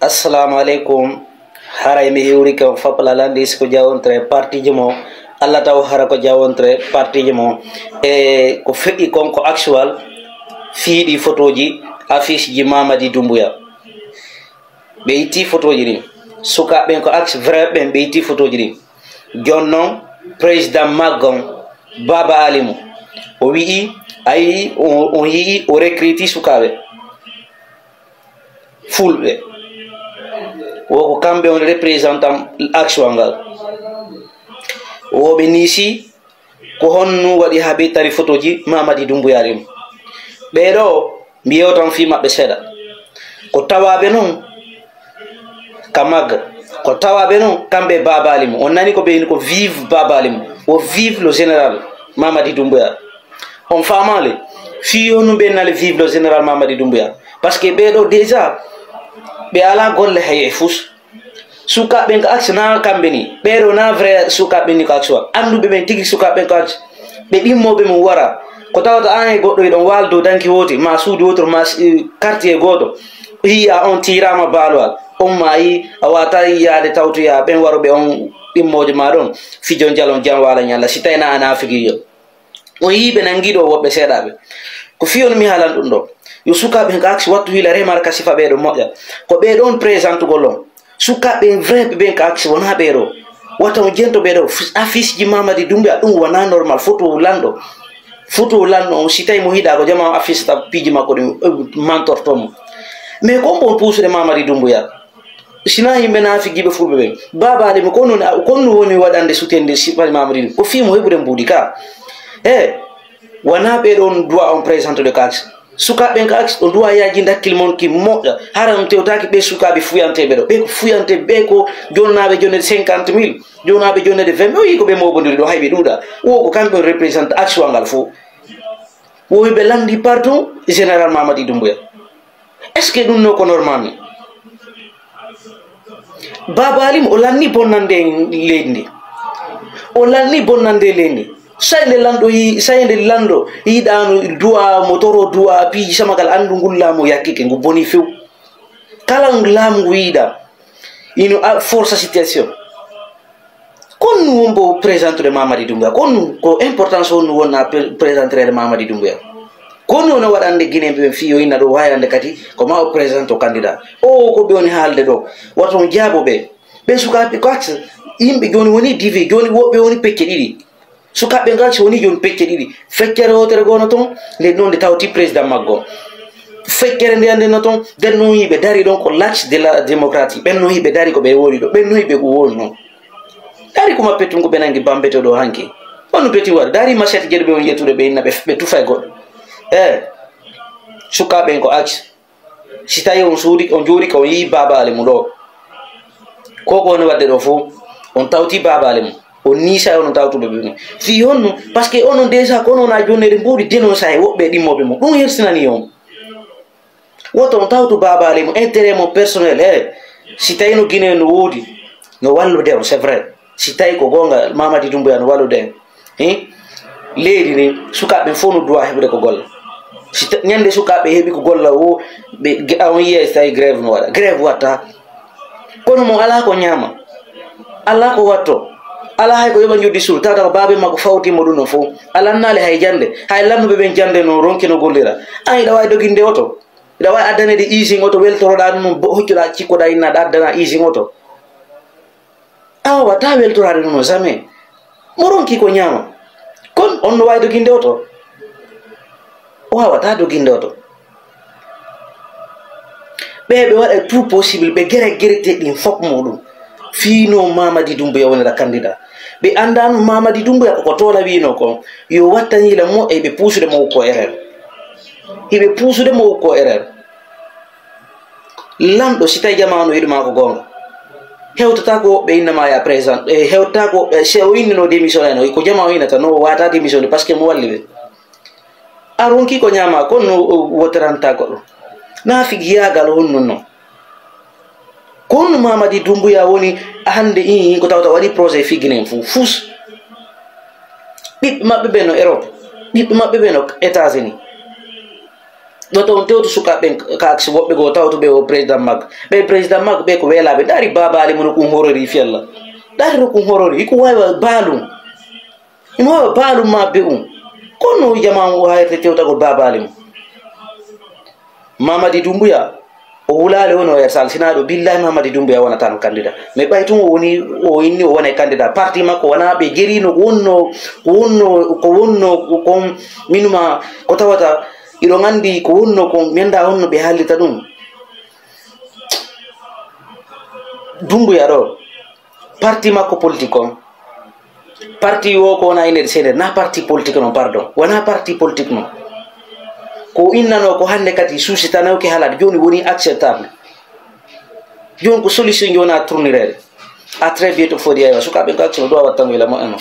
Assalamu alaikum. Haray mi hiwri kam fapla landis ko jawontre parti jimo Allah taw hara ko jawontre parti jimo e ko feddi konko actual fiidi photoji affiche ji Mamadi Doumbouya be iti photoji ni suka ben ko axe vrai ben be iti photoji ni jonnon président Magon Baba Alimu o wi ay on yi o recruti sukabe fulbe woko kambe on représentant action ngal woɓe nisi ko honnu waɗi haaɓe tari photoji Mamadi Doumbouya rim ɓeɗo mbiyew tan fi maɓɓe seeɗa ko tawaɓe noon ka magga ko tawaɓe noon kamɓe Baba Alimu on nani ko ɓeyni ko vive Baba Alimu o vive le général Mamadi Doumbouya on famale fi honnu ɓe nale vive le général Mamadi Doumbouya par ce que ɓeɗo déjà ɓe ala golle hay e fus sukaɓe ko axe na kamɓe ni ɓeɗo na vrai sukaɓe ni ko axe wa anduɓe ɓen tigui sukaɓe ko axe ɓe ɗimmoɓe mum wara ko tawata an e goɗɗo eɗon waldo danki woti ma suudi wotoro ma quartier goto yiya on tirama balowal on ma yi a wata yiyade tawtoya ɓen waroɓe on ɗimmoje ma ɗon fijon jalon jam wala ñalla si tawina ana figuiyo on yiɓe nanguiɗo woɓɓe seeɗaɓe ko fiyon mi halan ɗum ɗo yo sukaɓe ko axe wattu hila remarka sifa ɓeɗo moƴƴa ko ɓeɗon présente golon sukaɓe vrai ɓe ko axe wona ɓeɗo wata on jento ɓeɗo affiche ji Mamadi Doumbouya ɗum wona normal photo lanɗo on si tawi mo hiɗa ko jama affiche ta piiji makko ɗi mantortomo mais comme bon puusude Mamadi Doumbouya sina yimɓe naafi giɓe fulɓe ɓen Baba Alimu konno woni waɗande sutende sipali Mamadi ko fimo heɓude mbuudi ka e wona ɓeɗon droit on présente de ko axe sukaɓe ko axe o duwa yaji dakkil mon ki moƴƴa hara on tewtaki ɓe sukaɓe fuyanteɓe ɗo ɓe ko fuyante ɓe ko jonnaɓe jonnede 50 000 jonnaɓe jonnede 20 000 o yi ko ɓe mobodiri ɗo hayɓe ɗuuɗa wo ko kamɓe on représente axe wa ngal fo wowi ɓe landi pardon général Mamadi Doumbouya est ce que ɗum no ko normal ni Baba Alimu o lanni bonnande leydi ndi o lanni bonnande leydi ndi sayde lanɗo yiɗano duwa motoro duwa piiji samagal andu ngol laamu yakkike ngu boni few kala laamu ngu yiɗa ino force situation konnu wonbo présentude Mamadi Doumbouya konnu ko importance honnu wonna présentrede Mamadi Doumbouya konnu wona waɗande guinéɓe ɓen fi yo inna ɗo wayrande kadi ko ma o présente o candidat o ko ɓe woni haalde ɗo wata on jaaboɓe ɓe sukaɓe ko axe yimɓe joni woni divi joni woɓɓe woni pecce ɗiɗi sukaɓe ngalsi woni joni pecce ɗiɗi feccere wotere gono toon nde ɗon nde tawti président maggo feccere nde ande no toon nden noon yiɓe dari ɗon ko l'axe de la démocratie ɓen noon yiɓe dari ko ɓe woni ɗo ɓen noon yiɓe ko woni noon dari ko mappettum ko ɓe nangi bambete ɗo hanki on no peti waɗa dari machette jeɗo ɓe woni ƴettude ɓe inna ɓe tufa e goɗɗo sukaɓen ko axe si tawi on suudi on jooɗi ka on yi Baba Alimu ɗo koko woni wadde ɗo fo on tawti Baba Alimu on nisa onon tawtuɓe ɓeni fi honno par ce que onon déjà ko onon a jonnede mbuɗi dénonça e woɓɓe ɗimmoɓe mum ɗum hersinani on woto on tawtu Baba Alimu intérêt mon personnel si tawi no Guinée no woodi no wallude on c'est vrai si tawi ko gonga Mamadi Doumbouya no wallude en leydi ni sukaɓe fof no duwa heɓude ko golla si ñande sukaɓe heeɓi ko golla o ɓe on yiya so tawi grève no waɗa grève watta kono mo ala ko ñaama ala ko watto ala hay ko yoɓa joddi suul tawata ko babe makko fawtimo ɗum no fof alannale hay jande hay lannuɓe ɓen jande no ronki no gollira an iɗa wawi doginde oto iɗa wawi addanede usine oto weltoroɗa ɗum hoccuɗa cikkoɗa innaɗa addana usine oto a wata weltorade ɗum no jamais mo ronki ko ñaama kon on no wawi doginde oto o wawata doginde oto ɓe waɗa tout possible ɓe guerete ɗin fop muɗum fino Mamadi Doumbouya wonira candidat ɓe andano Mamadi Doumbouya koko tola wino ko yo wattanila mo e ɓe puusude mo wukko erreur hiɓe puusude mo wukko erreur lamɗo si tawi jamanu yiɗuma ko gonga hewtata ko woɓɓe innama ya présent hewtata ko se o innino démission eno ko jama o innata no wata démission par ce que mo walli ɓe a ronki ko ñama kon no woteranta goɗɗo na figi yagal honnun noon kono Mamadi Doumbouya woni hande ko tawta waɗi projet figuinen fo fus ɓiɓɓe maɓɓe ɓe no Europe ɓiɓɓe maɓɓe ɓe no États-Unis doto on tewtu sukaɓe ka aksi woɓɓe go tawto ɓe o président magga ɓe président magga ɓe ko weelaɓe ɗari babali mo nokum horori fiyalla ɗari nokum horori iko wawa baalum imo wawa baalum ma be kono jama o hayte tewtagol babali mo Mamadi Doumbouya o wulale woni o yersal sinaɗo billahi Mamadi Doumbouya wonata no candidat mais ɓay tun o inni o wona candidat parti makko wona ɓe jerino ko wonno kon minuma ko tawata iɗo gandi ko wonno ko menda honno ɓe haallita ɗum Doumbouya ɗo parti makko politique on parti o ko wona inede seeɗer na parti politique non pardon wona parti politique non ko innano ko hande kadi suusitanawke haalade joni woni acceptable joni ko solution joni a tournirede à très bientôt fodi aywa sukaɓe ko action ɗo a wattango ila moƴƴano